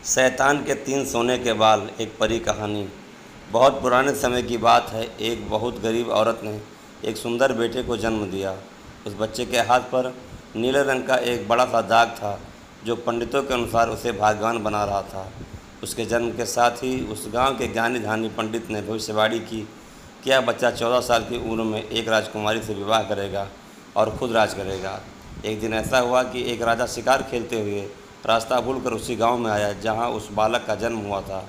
शैतान के 3 सोने के बाल। एक परी कहानी। बहुत पुराने समय की बात है। एक बहुत गरीब औरत ने एक सुंदर बेटे को जन्म दिया। उस बच्चे के हाथ पर नीले रंग का एक बड़ा सा दाग था, जो पंडितों के अनुसार उसे भाग्यवान बना रहा था। उसके जन्म के साथ ही उस गांव के ज्ञानी ध्यानी पंडित ने भविष्यवाणी की कि यह बच्चा 14 साल की उम्र में एक राजकुमारी से विवाह करेगा और खुद राज करेगा। एक दिन ऐसा हुआ कि एक राजा शिकार खेलते हुए रास्ता भूलकर उसी गांव में आया जहां उस बालक का जन्म हुआ था।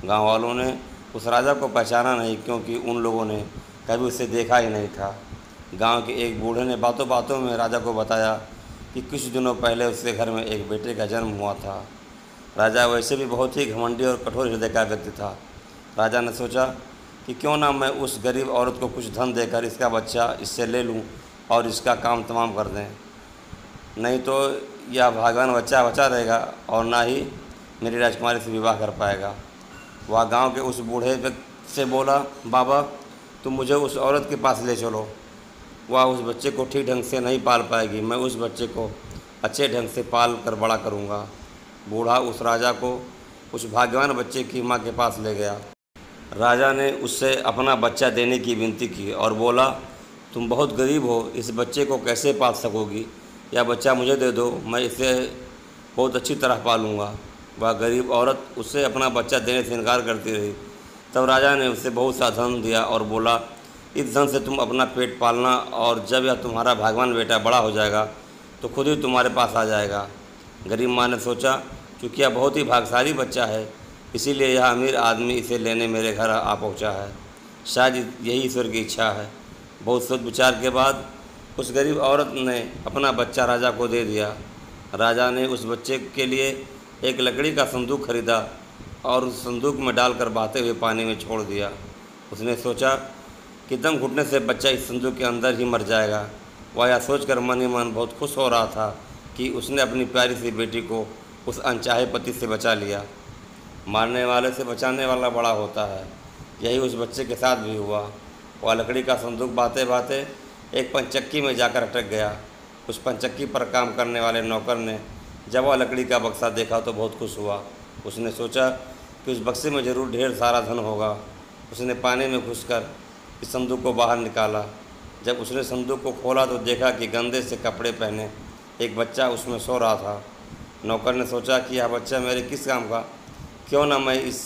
गांव वालों ने उस राजा को पहचाना नहीं, क्योंकि उन लोगों ने कभी उसे देखा ही नहीं था। गांव के एक बूढ़े ने बातों बातों में राजा को बताया कि कुछ दिनों पहले उसके घर में एक बेटे का जन्म हुआ था। राजा वैसे भी बहुत ही घमंडी और कठोर हृदय का व्यक्ति था। राजा ने सोचा कि क्यों ना मैं उस गरीब औरत को कुछ धन देकर इसका बच्चा इससे ले लूं और इसका काम तमाम कर दें। नहीं तो यह भागवान बच्चा बचा रहेगा और ना ही मेरी राजकुमारी से विवाह कर पाएगा। वह गांव के उस बूढ़े व्यक्ति से बोला, बाबा तुम मुझे उस औरत के पास ले चलो। वह उस बच्चे को ठीक ढंग से नहीं पाल पाएगी। मैं उस बच्चे को अच्छे ढंग से पाल कर बड़ा करूँगा। बूढ़ा उस राजा को उस भाग्यवान बच्चे की माँ के पास ले गया। राजा ने उससे अपना बच्चा देने की विनती की और बोला, तुम बहुत गरीब हो, इस बच्चे को कैसे पाल सकोगी? यह बच्चा मुझे दे दो, मैं इसे बहुत अच्छी तरह पालूँगा। वह गरीब औरत उससे अपना बच्चा देने से इनकार करती रही। तब राजा ने उसे बहुत सा धन दिया और बोला, इस धन से तुम अपना पेट पालना और जब यह तुम्हारा भागवान बेटा बड़ा हो जाएगा तो खुद ही तुम्हारे पास आ जाएगा। गरीब माँ ने सोचा, चूँकि यह बहुत ही भाग्यशाली बच्चा है, इसीलिए यह अमीर आदमी इसे लेने मेरे घर आ पहुँचा है। शायद यही ईश्वर की इच्छा है। बहुत सोच विचार के बाद उस गरीब औरत ने अपना बच्चा राजा को दे दिया। राजा ने उस बच्चे के लिए एक लकड़ी का संदूक खरीदा और उस संदूक में डालकर बहते हुए पानी में छोड़ दिया। उसने सोचा कि दम घुटने से बच्चा इस संदूक के अंदर ही मर जाएगा। वह यह सोचकर मन ही मन बहुत खुश हो रहा था कि उसने अपनी प्यारी सी बेटी को उस अनचाहे पति से बचा लिया। मारने वाले से बचाने वाला बड़ा होता है। यही उस बच्चे के साथ भी हुआ। वह लकड़ी का संदूक बहते बहते एक पंचक्की में जाकर अटक गया। उस पंचक्की पर काम करने वाले नौकर ने जब वह लकड़ी का बक्सा देखा तो बहुत खुश हुआ। उसने सोचा कि उस बक्से में ज़रूर ढेर सारा धन होगा। उसने पानी में घुसकर इस संदूक को बाहर निकाला। जब उसने संदूक को खोला तो देखा कि गंदे से कपड़े पहने एक बच्चा उसमें सो रहा था। नौकर ने सोचा कि यह बच्चा मेरे किस काम का, क्यों ना मैं इस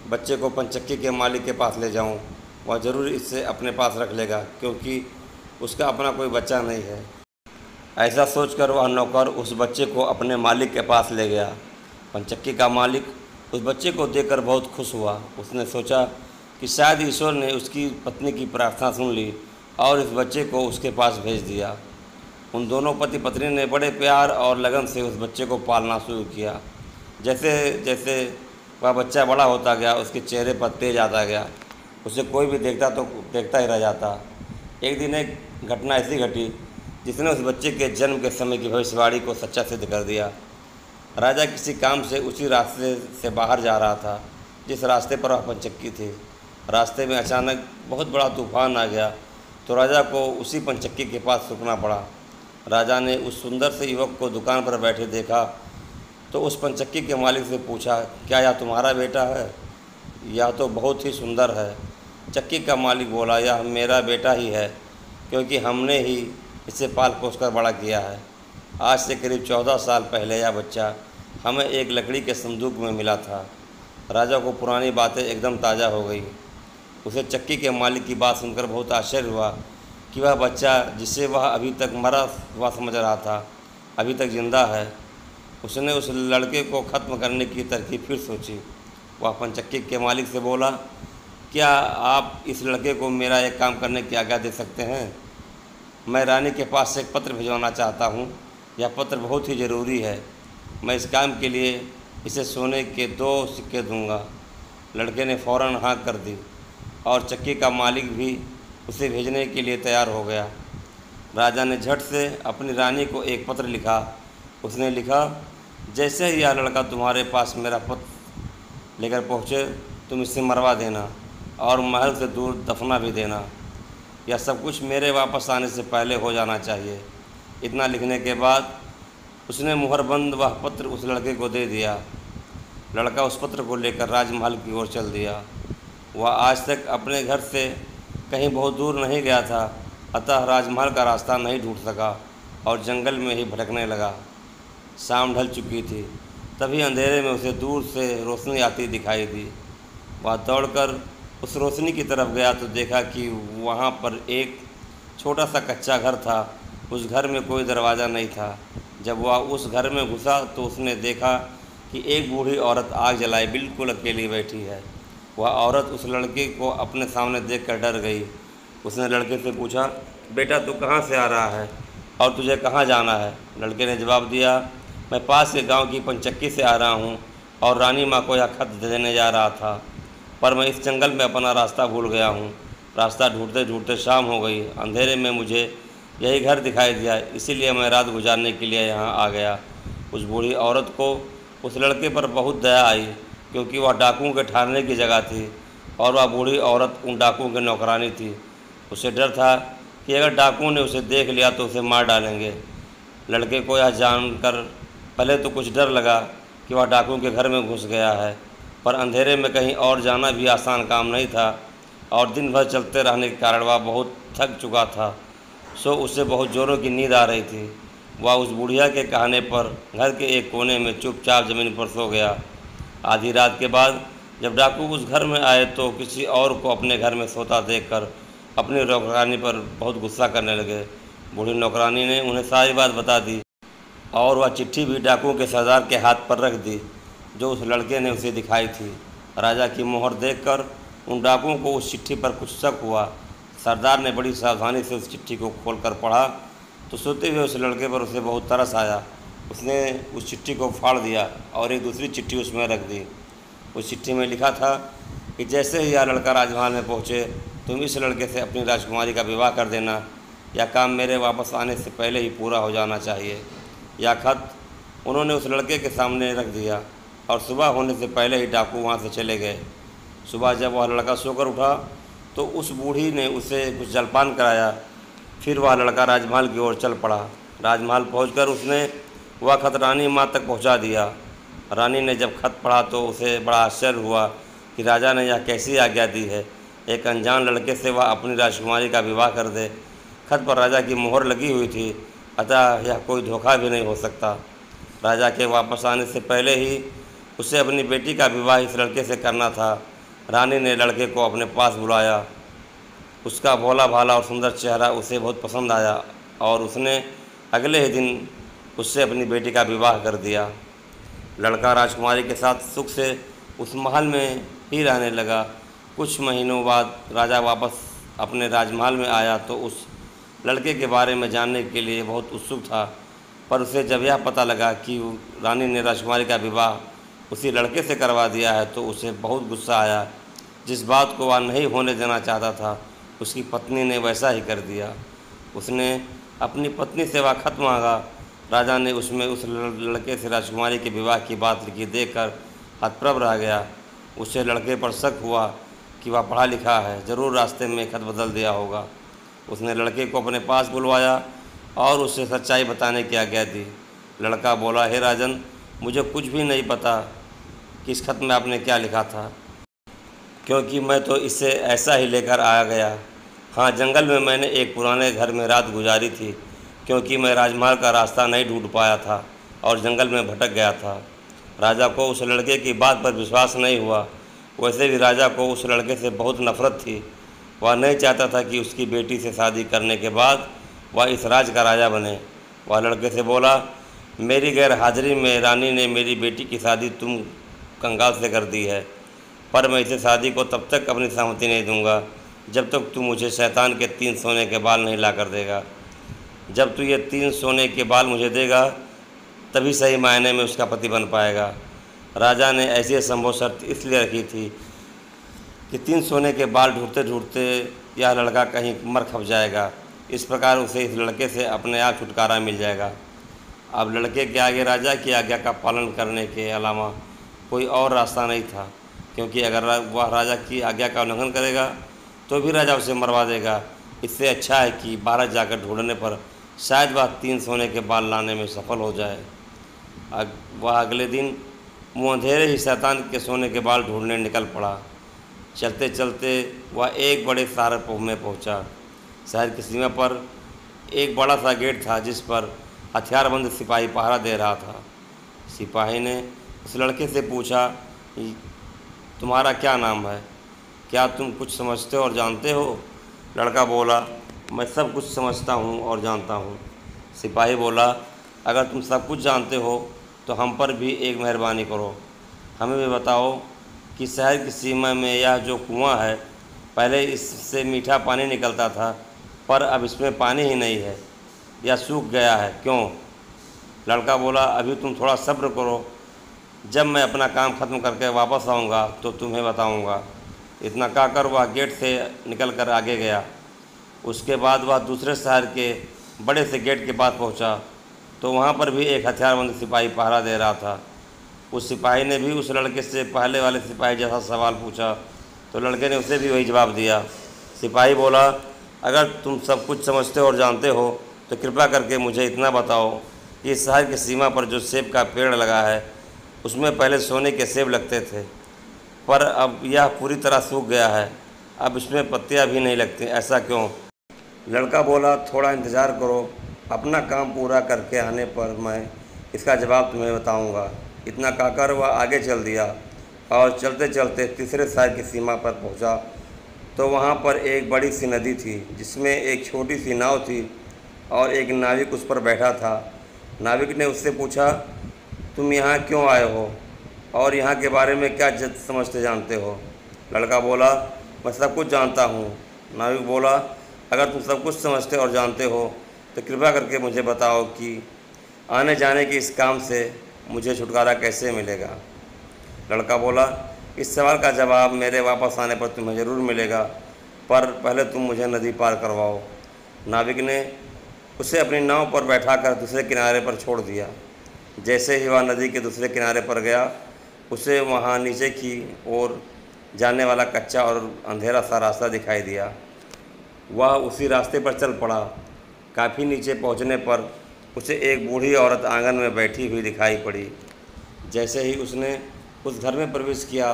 बच्चे को पंचक्की के मालिक के पास ले जाऊं। वह ज़रूर इससे अपने पास रख लेगा, क्योंकि उसका अपना कोई बच्चा नहीं है। ऐसा सोचकर वह नौकर उस बच्चे को अपने मालिक के पास ले गया। पंचक्की का मालिक उस बच्चे को देखकर बहुत खुश हुआ। उसने सोचा कि शायद ईश्वर ने उसकी पत्नी की प्रार्थना सुन ली और इस बच्चे को उसके पास भेज दिया। उन दोनों पति पत्नी ने बड़े प्यार और लगन से उस बच्चे को पालना शुरू किया। जैसे जैसे वह बच्चा बड़ा होता गया, उसके चेहरे पर तेज आता गया। उसे कोई भी देखता तो देखता ही रह जाता। एक दिन एक घटना ऐसी घटी जिसने उस बच्चे के जन्म के समय की भविष्यवाणी को सच्चा सिद्ध कर दिया। राजा किसी काम से उसी रास्ते से बाहर जा रहा था जिस रास्ते पर वह पंचक्की थी। रास्ते में अचानक बहुत बड़ा तूफान आ गया तो राजा को उसी पंचक्की के पास रुकना पड़ा। राजा ने उस सुंदर से युवक को दुकान पर बैठे देखा तो उस पंचक्की के मालिक से पूछा, क्या यह तुम्हारा बेटा है? यह तो बहुत ही सुंदर है। चक्की का मालिक बोला, यह मेरा बेटा ही है, क्योंकि हमने ही इसे पाल पोस कर बड़ा किया है। आज से करीब 14 साल पहले यह बच्चा हमें एक लकड़ी के संदूक में मिला था। राजा को पुरानी बातें एकदम ताज़ा हो गई। उसे चक्की के मालिक की बात सुनकर बहुत आश्चर्य हुआ कि वह बच्चा जिसे वह अभी तक मरा हुआ समझ रहा था, अभी तक जिंदा है। उसने उस लड़के को ख़त्म करने की तरकीब फिर सोची। वह पंचक्की के मालिक से बोला, क्या आप इस लड़के को मेरा एक काम करने की आज्ञा दे सकते हैं? मैं रानी के पास से एक पत्र भिजवाना चाहता हूँ। यह पत्र बहुत ही ज़रूरी है। मैं इस काम के लिए इसे सोने के 2 सिक्के दूंगा। लड़के ने फ़ौरन हाँ कर दी और चक्की का मालिक भी उसे भेजने के लिए तैयार हो गया। राजा ने झट से अपनी रानी को एक पत्र लिखा। उसने लिखा, जैसे ही यह लड़का तुम्हारे पास मेरा पत्र लेकर पहुँचे तुम इसे मरवा देना और महल से दूर दफना भी देना। यह सब कुछ मेरे वापस आने से पहले हो जाना चाहिए। इतना लिखने के बाद उसने मुहरबंद वह पत्र उस लड़के को दे दिया। लड़का उस पत्र को लेकर राजमहल की ओर चल दिया। वह आज तक अपने घर से कहीं बहुत दूर नहीं गया था, अतः राजमहल का रास्ता नहीं ढूंढ सका और जंगल में ही भटकने लगा। शाम ढल चुकी थी, तभी अंधेरे में उसे दूर से रोशनी आती दिखाई दी। वह दौड़कर उस रोशनी की तरफ गया तो देखा कि वहाँ पर एक छोटा सा कच्चा घर था। उस घर में कोई दरवाज़ा नहीं था। जब वह उस घर में घुसा तो उसने देखा कि एक बूढ़ी औरत आग जलाए बिल्कुल अकेली बैठी है। वह औरत उस लड़के को अपने सामने देखकर डर गई। उसने लड़के से पूछा, बेटा तू कहाँ से आ रहा है और तुझे कहाँ जाना है? लड़के ने जवाब दिया, मैं पास के गांव की पंचक्की से आ रहा हूँ और रानी माँ को यह खत देने जा रहा था, पर मैं इस जंगल में अपना रास्ता भूल गया हूँ। रास्ता ढूंढते ढूंढते शाम हो गई। अंधेरे में मुझे यही घर दिखाई दिया, इसीलिए मैं रात गुजारने के लिए यहाँ आ गया। उस बूढ़ी औरत को उस लड़के पर बहुत दया आई, क्योंकि वह डाकुओं के ठहरने की जगह थी और वह बूढ़ी औरत उन डाकुओं की नौकरानी थी। उसे डर था कि अगर डाकुओं ने उसे देख लिया तो उसे मार डालेंगे। लड़के को यह जानकर पहले तो कुछ डर लगा कि वह डाकुओं के घर में घुस गया है, पर अंधेरे में कहीं और जाना भी आसान काम नहीं था और दिन भर चलते रहने के कारण वह बहुत थक चुका था, सो उसे बहुत ज़ोरों की नींद आ रही थी। वह उस बुढ़िया के कहने पर घर के एक कोने में चुपचाप ज़मीन पर सो गया। आधी रात के बाद जब डाकू उस घर में आए तो किसी और को अपने घर में सोता देखकर अपनी नौकरानी पर बहुत गुस्सा करने लगे। बूढ़ी नौकरानी ने उन्हें सारी बात बता दी और वह चिट्ठी भी डाकुओं के सरदार के हाथ पर रख दी, जो उस लड़के ने उसे दिखाई थी। राजा की मोहर देखकर उन डाकुओं को उस चिट्ठी पर कुछ शक हुआ। सरदार ने बड़ी सावधानी से उस चिट्ठी को खोलकर पढ़ा तो सोते हुए उस लड़के पर उसे बहुत तरस आया। उसने उस चिट्ठी को फाड़ दिया और एक दूसरी चिट्ठी उसमें रख दी। उस चिट्ठी में लिखा था कि जैसे ही यह लड़का राजमहल में पहुँचे तुम इस लड़के से अपनी राजकुमारी का विवाह कर देना। यह काम मेरे वापस आने से पहले ही पूरा हो जाना चाहिए। यह खत उन्होंने उस लड़के के सामने रख दिया और सुबह होने से पहले ही डाकू वहाँ से चले गए। सुबह जब वह लड़का सोकर उठा तो उस बूढ़ी ने उसे कुछ जलपान कराया। फिर वह लड़का राजमहल की ओर चल पड़ा। राजमहल पहुंचकर उसने वह खत रानी माँ तक पहुंचा दिया। रानी ने जब खत पढ़ा तो उसे बड़ा आश्चर्य हुआ कि राजा ने यह कैसी आज्ञा दी है, एक अनजान लड़के से वह अपनी राजकुमारी का विवाह कर दे। खत पर राजा की मोहर लगी हुई थी, अतः यह कोई धोखा भी नहीं हो सकता। राजा के वापस आने से पहले ही उसे अपनी बेटी का विवाह इस लड़के से करना था। रानी ने लड़के को अपने पास बुलाया। उसका भोला भाला और सुंदर चेहरा उसे बहुत पसंद आया और उसने अगले ही दिन उससे अपनी बेटी का विवाह कर दिया। लड़का राजकुमारी के साथ सुख से उस महल में ही रहने लगा। कुछ महीनों बाद राजा वापस अपने राजमहल में आया तो उस लड़के के बारे में जानने के लिए बहुत उत्सुक था, पर उसे जब यह पता लगा कि रानी ने राजकुमारी का विवाह उसी लड़के से करवा दिया है तो उसे बहुत गुस्सा आया। जिस बात को वह नहीं होने देना चाहता था उसकी पत्नी ने वैसा ही कर दिया। उसने अपनी पत्नी से वह खत मांगा। राजा ने उसमें उस लड़के से राजकुमारी के विवाह की बात लिखी देखकर हतप्रभ रह गया। उसे लड़के पर शक हुआ कि वह पढ़ा लिखा है, ज़रूर रास्ते में खत बदल दिया होगा। उसने लड़के को अपने पास बुलवाया और उसे सच्चाई बताने की आज्ञा दी। लड़का बोला, हे राजन, मुझे कुछ भी नहीं पता कि इस खत में आपने क्या लिखा था, क्योंकि मैं तो इसे ऐसा ही लेकर आ गया। हाँ, जंगल में मैंने एक पुराने घर में रात गुजारी थी, क्योंकि मैं राजमहल का रास्ता नहीं ढूंढ पाया था और जंगल में भटक गया था। राजा को उस लड़के की बात पर विश्वास नहीं हुआ। वैसे भी राजा को उस लड़के से बहुत नफरत थी। वह नहीं चाहता था कि उसकी बेटी से शादी करने के बाद वह इस राज का राजा बने। वह लड़के से बोला, मेरी गैर हाजिरी में रानी ने मेरी बेटी की शादी तुम कंगाल से कर दी है, पर मैं इसे शादी को तब तक अपनी सहमति नहीं दूंगा जब तक तू मुझे शैतान के 3 सोने के बाल नहीं ला कर देगा। जब तू ये 3 सोने के बाल मुझे देगा तभी सही मायने में उसका पति बन पाएगा। राजा ने ऐसी असंभव शर्त इसलिए रखी थी कि 3 सोने के बाल ढूंढते ढूंढते यह लड़का कहीं मर खप जाएगा। इस प्रकार उसे इस लड़के से अपने आप छुटकारा मिल जाएगा। अब लड़के के आगे राजा की आज्ञा का पालन करने के अलावा कोई और रास्ता नहीं था, क्योंकि अगर वह राजा की आज्ञा का उल्लंघन करेगा तो भी राजा उसे मरवा देगा। इससे अच्छा है कि बाहर जाकर ढूंढने पर शायद वह 3 सोने के बाल लाने में सफल हो जाए। वह अगले दिन वो अंधेरे ही शैतान के सोने के बाल ढूंढने निकल पड़ा। चलते चलते वह एक बड़े शहर में पहुंचा। शहर की सीमा पर एक बड़ा सा गेट था जिस पर हथियारबंद सिपाही पहरा दे रहा था। सिपाही ने उस लड़के से पूछा, तुम्हारा क्या नाम है? क्या तुम कुछ समझते और जानते हो? लड़का बोला, मैं सब कुछ समझता हूँ और जानता हूँ। सिपाही बोला, अगर तुम सब कुछ जानते हो तो हम पर भी एक मेहरबानी करो। हमें भी बताओ कि शहर की सीमा में यह जो कुआं है, पहले इससे मीठा पानी निकलता था, पर अब इसमें पानी ही नहीं है, या सूख गया है, क्यों? लड़का बोला, अभी तुम थोड़ा सब्र करो, जब मैं अपना काम ख़त्म करके वापस आऊँगा तो तुम्हें बताऊँगा। इतना कहकर वह गेट से निकल कर आगे गया। उसके बाद वह दूसरे शहर के बड़े से गेट के पास पहुँचा तो वहाँ पर भी एक हथियारबंद सिपाही पहरा दे रहा था। उस सिपाही ने भी उस लड़के से पहले वाले सिपाही जैसा सवाल पूछा तो लड़के ने उसे भी वही जवाब दिया। सिपाही बोला, अगर तुम सब कुछ समझते और जानते हो तो कृपया करके मुझे इतना बताओ कि इस शहर की सीमा पर जो सेब का पेड़ लगा है उसमें पहले सोने के सेब लगते थे, पर अब यह पूरी तरह सूख गया है, अब इसमें पत्तियां भी नहीं लगती, ऐसा क्यों? लड़का बोला, थोड़ा इंतज़ार करो, अपना काम पूरा करके आने पर मैं इसका जवाब तुम्हें बताऊंगा। इतना कहकर वह आगे चल दिया और चलते चलते तीसरे शहर की सीमा पर पहुंचा तो वहां पर एक बड़ी सी नदी थी जिसमें एक छोटी सी नाव थी और एक नाविक उस पर बैठा था। नाविक ने उससे पूछा, तुम यहाँ क्यों आए हो और यहाँ के बारे में क्या समझते जानते हो? लड़का बोला, मैं सब कुछ जानता हूँ। नाविक बोला, अगर तुम सब कुछ समझते और जानते हो तो कृपया करके मुझे बताओ कि आने जाने के इस काम से मुझे छुटकारा कैसे मिलेगा? लड़का बोला, इस सवाल का जवाब मेरे वापस आने पर तुम्हें ज़रूर मिलेगा, पर पहले तुम मुझे नदी पार करवाओ। नाविक ने उसे अपनी नाव पर बैठाकर दूसरे किनारे पर छोड़ दिया। जैसे ही वह नदी के दूसरे किनारे पर गया, उसे वहाँ नीचे की ओर जाने वाला कच्चा और अंधेरा सा रास्ता दिखाई दिया। वह उसी रास्ते पर चल पड़ा। काफ़ी नीचे पहुँचने पर उसे एक बूढ़ी औरत आंगन में बैठी हुई दिखाई पड़ी। जैसे ही उसने उस घर में प्रवेश किया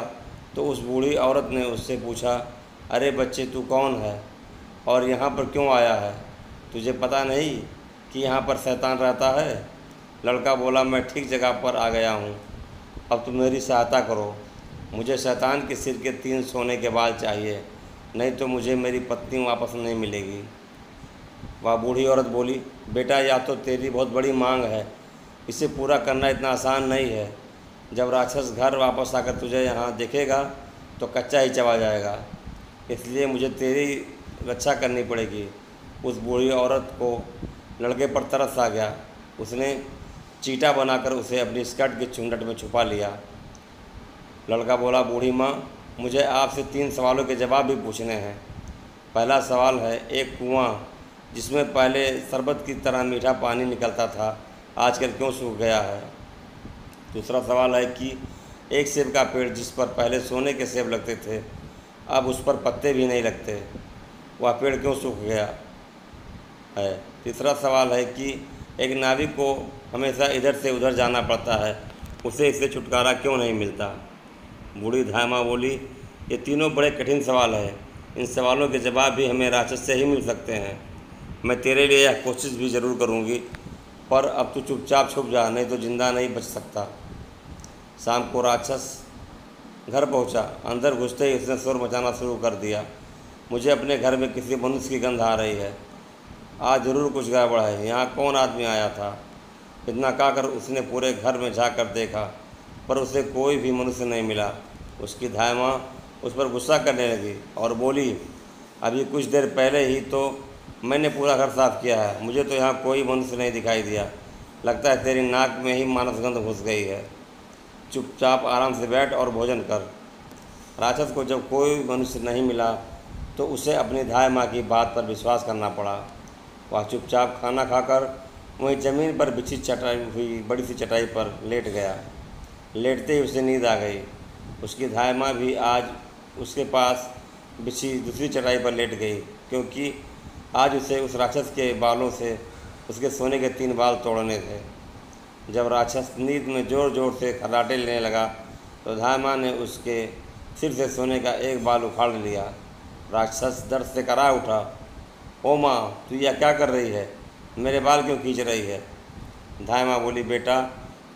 तो उस बूढ़ी औरत ने उससे पूछा, अरे बच्चे, तू कौन है और यहाँ पर क्यों आया है? तुझे पता नहीं कि यहाँ पर शैतान रहता है? लड़का बोला, मैं ठीक जगह पर आ गया हूँ, अब तुम मेरी सहायता करो। मुझे शैतान के सिर के 3 सोने के बाल चाहिए, नहीं तो मुझे मेरी पत्नी वापस नहीं मिलेगी। वह बूढ़ी औरत बोली, बेटा, या तो तेरी बहुत बड़ी मांग है, इसे पूरा करना इतना आसान नहीं है। जब राक्षस घर वापस आकर तुझे यहाँ देखेगा तो कच्चा ही चबा जाएगा, इसलिए मुझे तेरी रक्षा करनी पड़ेगी। उस बूढ़ी औरत को लड़के पर तरस आ गया। उसने चीटा बनाकर उसे अपनी स्कर्ट के चुंडट में छुपा लिया। लड़का बोला, बूढ़ी माँ, मुझे आपसे 3 सवालों के जवाब भी पूछने हैं। पहला सवाल है, एक कुआं जिसमें पहले शरबत की तरह मीठा पानी निकलता था, आजकल क्यों सूख गया है? दूसरा सवाल है कि एक सेब का पेड़ जिस पर पहले सोने के सेब लगते थे, अब उस पर पत्ते भी नहीं लगते, वह पेड़ क्यों सूख गया है? तीसरा सवाल है कि एक नाविक को हमेशा इधर से उधर जाना पड़ता है, उसे इससे छुटकारा क्यों नहीं मिलता? बूढ़ी धामा बोली, ये तीनों बड़े कठिन सवाल हैं, इन सवालों के जवाब भी हमें राक्षस से ही मिल सकते हैं। मैं तेरे लिए यह कोशिश भी ज़रूर करूँगी, पर अब तू चुपचाप छुप जा, नहीं तो ज़िंदा नहीं बच सकता। शाम को राक्षस घर पहुंचा। अंदर घुसते ही उसने शोर मचाना शुरू कर दिया, मुझे अपने घर में किसी मनुष्य की गंध आ रही है, आज ज़रूर कुछ गड़बड़ है, यहाँ कौन आदमी आया था? इतना कहकर उसने पूरे घर में झाँक कर देखा, पर उसे कोई भी मनुष्य नहीं मिला। उसकी धाय माँ उस पर गुस्सा करने लगी और बोली, अभी कुछ देर पहले ही तो मैंने पूरा घर साफ़ किया है, मुझे तो यहाँ कोई मनुष्य नहीं दिखाई दिया, लगता है तेरी नाक में ही मानसगंध घुस गई है। चुपचाप आराम से बैठ और भोजन कर। राक्षस को जब कोई मनुष्य नहीं मिला तो उसे अपनी धाय माँ की बात पर विश्वास करना पड़ा। वह चुपचाप खाना खाकर वहीं ज़मीन पर बिछी चटाई हुई बड़ी सी चटाई पर लेट गया। लेटते ही उसे नींद आ गई। उसकी धाय माँ भी आज उसके पास बिछी दूसरी चटाई पर लेट गई, क्योंकि आज उसे उस राक्षस के बालों से उसके सोने के 3 बाल तोड़ने थे। जब राक्षस नींद में ज़ोर ज़ोर से खर्राटे लेने लगा तो धामा ने उसके सिर से सोने का एक बाल उखाड़ लिया। राक्षस दर्द से करा उठा। ओ माँ, तू यह क्या कर रही है? मेरे बाल क्यों खींच रही है? धामा बोली, बेटा,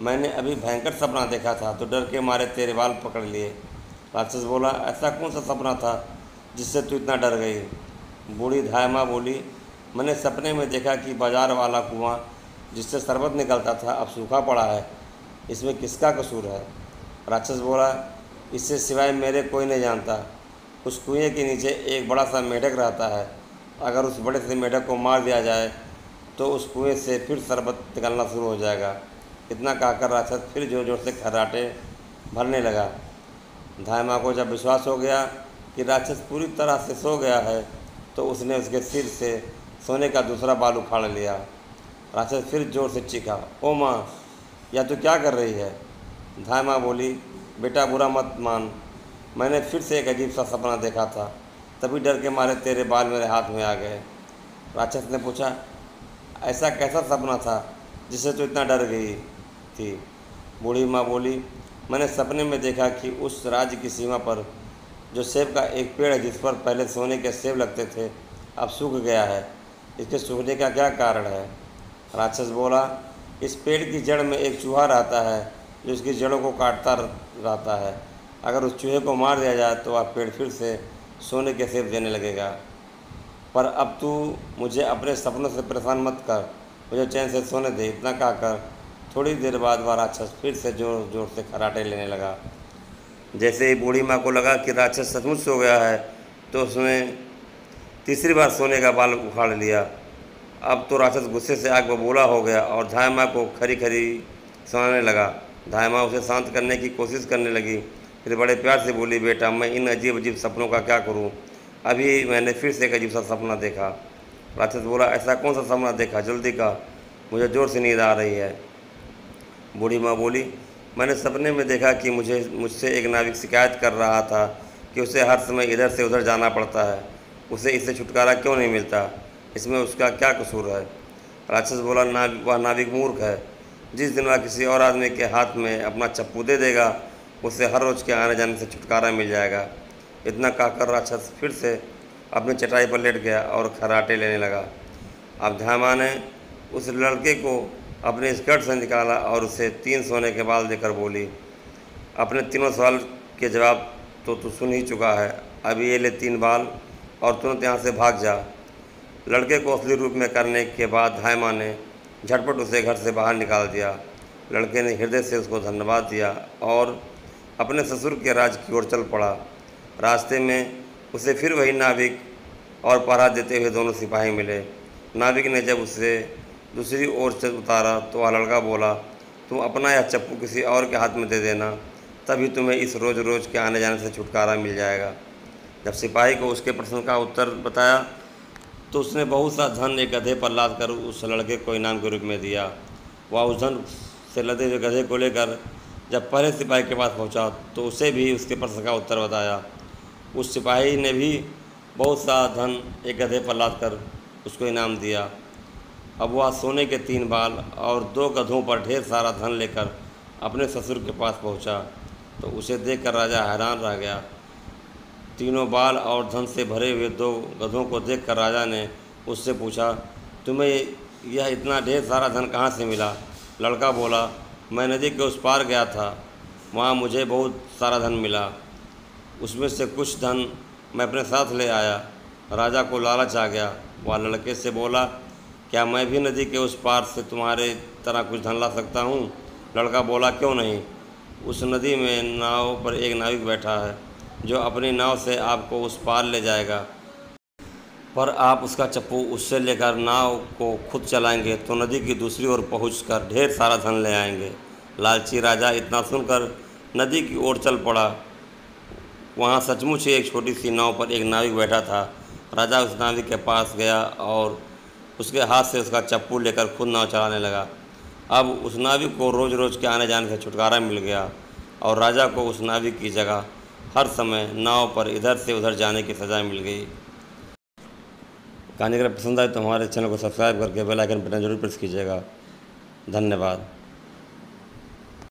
मैंने अभी भयंकर सपना देखा था तो डर के मारे तेरे बाल पकड़ लिए। राक्षस बोला, ऐसा कौन सा सपना था जिससे तू इतना डर गई? बूढ़ी धामा बोली, मैंने सपने में देखा कि बाजार वाला कुआं जिससे शरबत निकलता था अब सूखा पड़ा है। इसमें किसका कसूर है? राक्षस बोला, इससे सिवाय मेरे कोई नहीं जानता। उस कुएं के नीचे एक बड़ा सा मेढक रहता है। अगर उस बड़े से मेढक को मार दिया जाए तो उस कुएं से फिर शरबत निकलना शुरू हो जाएगा। इतना कहकर राक्षस फिर जोर जोर से खर्राटे भरने लगा। धामा को जब विश्वास हो गया कि राक्षस पूरी तरह से सो गया है तो उसने उसके सिर से सोने का दूसरा बाल उखाड़ लिया। राक्षस फिर जोर से चीखा, ओ माँ, या तू क्या कर रही है? धामा बोली, बेटा, बुरा मत मान, मैंने फिर से एक अजीब सा सपना देखा था, तभी डर के मारे तेरे बाल मेरे हाथ में आ गए। राक्षस ने पूछा, ऐसा कैसा सपना था जिससे तू इतना डर गई थी? बूढ़ी माँ बोली, मैंने सपने में देखा कि उस राज्य की सीमा पर जो सेब का एक पेड़ है जिस पर पहले सोने के सेब लगते थे अब सूख गया है। इसके सूखने का क्या कारण है? राक्षस बोला, इस पेड़ की जड़ में एक चूहा रहता है जो इसकी जड़ों को काटता रहता है। अगर उस चूहे को मार दिया जाए तो वह पेड़ फिर से सोने के सेब देने लगेगा। पर अब तू मुझे अपने सपनों से परेशान मत कर, मुझे चैन से सोने दे। इतना कहकर थोड़ी देर बाद वह राक्षस फिर से जोर जोर से खर्राटे लेने लगा। जैसे ही बूढ़ी माँ को लगा कि राक्षस सचमुच सो गया है तो उसने तीसरी बार सोने का बाल उखाड़ लिया। अब तो राक्षस गुस्से से आग बबूला हो गया और धामा को खरी खरी सुनाने लगा। धामा उसे शांत करने की कोशिश करने लगी, फिर बड़े प्यार से बोली, बेटा, मैं इन अजीब अजीब सपनों का क्या करूं? अभी मैंने फिर से एक अजीब सा सपना देखा। राक्षस बोला, ऐसा कौन सा सपना देखा? जल्दी कहा, मुझे ज़ोर से नींद आ रही है। बूढ़ी माँ बोली, मैंने सपने में देखा कि मुझसे एक नाविक शिकायत कर रहा था कि उसे हर समय इधर से उधर जाना पड़ता है। उसे इससे छुटकारा क्यों नहीं मिलता? इसमें उसका क्या कसूर है? राक्षस बोला, वह नाविक मूर्ख है। जिस दिन वह किसी और आदमी के हाथ में अपना चप्पू दे देगा उससे हर रोज़ के आने जाने से छुटकारा मिल जाएगा। इतना कहकर राक्षस फिर से अपनी चटाई पर लेट गया और खर्राटे लेने लगा। अब धामा ने उस लड़के को अपने स्कर्ट से निकाला और उसे 3 सोने के बाल देकर बोली, अपने तीनों सवाल के जवाब तो तू सुन ही चुका है। अभी ये ले 3 बाल और तुरंत यहाँ से भाग जा। लड़के को असली रूप में करने के बाद धामा ने झटपट उसे घर से बाहर निकाल दिया। लड़के ने हृदय से उसको धन्यवाद दिया और अपने ससुर के राज्य की ओर चल पड़ा। रास्ते में उसे फिर वही नाविक और पहरा देते हुए दोनों सिपाही मिले। नाविक ने जब उसे दूसरी ओर से उतारा तो वह लड़का बोला, तुम अपना यह चप्पू किसी और के हाथ में दे देना, तभी तुम्हें इस रोज़ रोज़ के आने जाने से छुटकारा मिल जाएगा। जब सिपाही को उसके प्रश्न का उत्तर बताया तो उसने बहुत सा धन एक गधे पर लाद कर उस लड़के को इनाम के रूप में दिया। वह उस धन से लदे हुए गधे को लेकर जब पहले सिपाही के पास पहुंचा तो उसे भी उसके प्रश्न का उत्तर बताया। उस सिपाही ने भी बहुत सा धन एक गधे पर लाद कर उसको इनाम दिया। अब वह सोने के 3 बाल और 2 गधों पर ढेर सारा धन लेकर अपने ससुर के पास पहुंचा तो उसे देखकर राजा हैरान रह गया। तीनों बाल और धन से भरे हुए 2 गधों को देखकर राजा ने उससे पूछा, तुम्हें यह इतना ढेर सारा धन कहाँ से मिला? लड़का बोला, मैं नदी के उस पार गया था, वहाँ मुझे बहुत सारा धन मिला, उसमें से कुछ धन मैं अपने साथ ले आया। राजा को लालच आ गया। वह लड़के से बोला, क्या मैं भी नदी के उस पार से तुम्हारे तरह कुछ धन ला सकता हूँ? लड़का बोला, क्यों नहीं। उस नदी में नाव पर एक नाविक बैठा है जो अपनी नाव से आपको उस पार ले जाएगा, पर आप उसका चप्पू उससे लेकर नाव को खुद चलाएंगे तो नदी की दूसरी ओर पहुंचकर ढेर सारा धन ले आएंगे। लालची राजा इतना सुनकर नदी की ओर चल पड़ा। वहाँ सचमुच ही एक छोटी सी नाव पर एक नाविक बैठा था। राजा उस नाविक के पास गया और उसके हाथ से उसका चप्पू लेकर खुद नाव चलाने लगा। अब उस नाविक को रोज़ रोज़ के आने जाने से छुटकारा मिल गया और राजा को उस नाविक की जगह हर समय नाव पर इधर से उधर जाने की सज़ा मिल गई। कहानी अगर पसंद आए तो हमारे चैनल को सब्सक्राइब करके बेल आइकन बटन जरूर प्रेस कीजिएगा। धन्यवाद।